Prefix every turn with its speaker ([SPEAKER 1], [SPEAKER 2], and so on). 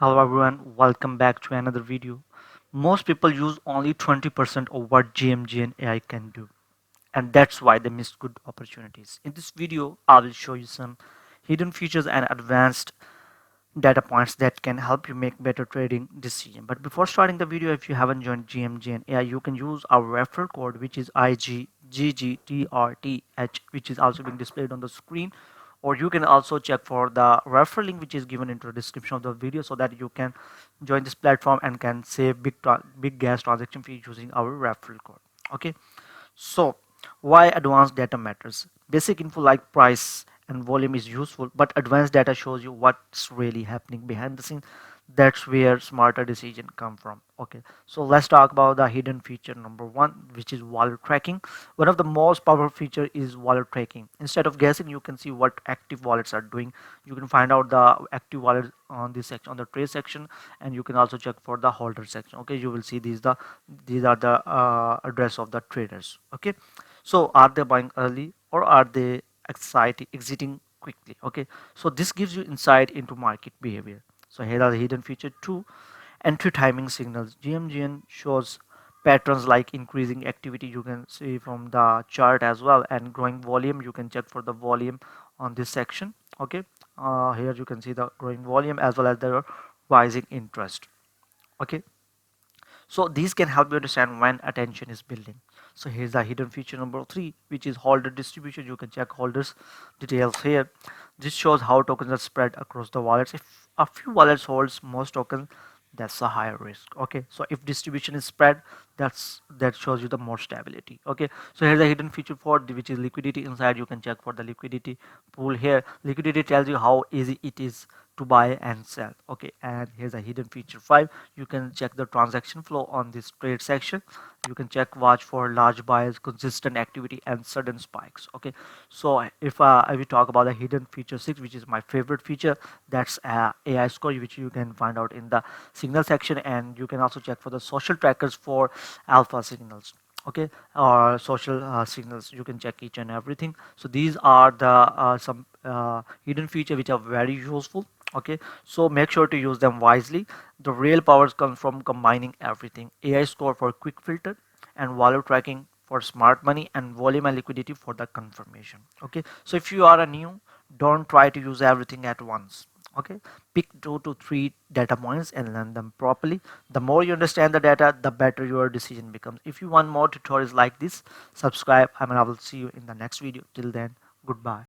[SPEAKER 1] Hello everyone, welcome back to another video. Most people use only 20% of what GMGN AI can do, and that's why they miss good opportunities. In this video, I will show you some hidden features and advanced data points that can help you make better trading decisions. But before starting the video, if you haven't joined GMGN AI, you can use our referral code, which is IgGGTrth, which is also being displayed on the screen. Or you can also check for the referral link, which is given into the description of the video, so that you can join this platform and can save big gas transaction fee using our referral code. Okay, so why advanced data matters? Basic info like price and volume is useful, but advanced data shows you what's really happening behind the scene. That's where smarter decision come from. Okay, so let's talk about the hidden feature number one, which is wallet tracking. One of the most powerful feature is wallet tracking. Instead of guessing, you can see what active wallets are doing. You can find out the active wallet on this section, on the trade section, and you can also check for the holder section. Okay, you will see these are the address of the traders. Okay, so are they buying early or are they exiting quickly? Okay, so this gives you insight into market behavior. So here are the hidden feature two, entry timing signals. GMGN shows patterns like increasing activity, you can see from the chart as well, and growing volume. You can check for the volume on this section. Okay, here you can see the growing volume as well as the rising interest. Okay, so these can help you understand when attention is building. So here's the hidden feature number three, which is holder distribution. You can check holders details here. This shows how tokens are spread across the wallets. If a few wallets holds most tokens, that's a higher risk. Okay, so if distribution is spread, that shows you the more stability. Okay, so here's the hidden feature for which is liquidity. Inside you can check for the liquidity pool. Here liquidity tells you how easy it is to buy and sell. Okay, and here's a hidden feature 5. You can check the transaction flow on this trade section. You can check watch for large buys, consistent activity, and sudden spikes. Okay, so if we talk about the hidden feature 6, which is my favorite feature, that's AI score, which you can find out in the signal section, and you can also check for the social trackers for alpha signals. Okay, or social signals, you can check each and everything. So these are the some hidden feature which are very useful. Okay, so make sure to use them wisely. The real powers come from combining everything: AI score for quick filter, and wallet tracking for smart money, and volume and liquidity for the confirmation. Okay, so if you are a new, don't try to use everything at once. Okay, pick 2 to 3 data points and learn them properly. The more you understand the data, the better your decision becomes. If you want more tutorials like this, subscribe. I will see you in the next video. Till then, goodbye.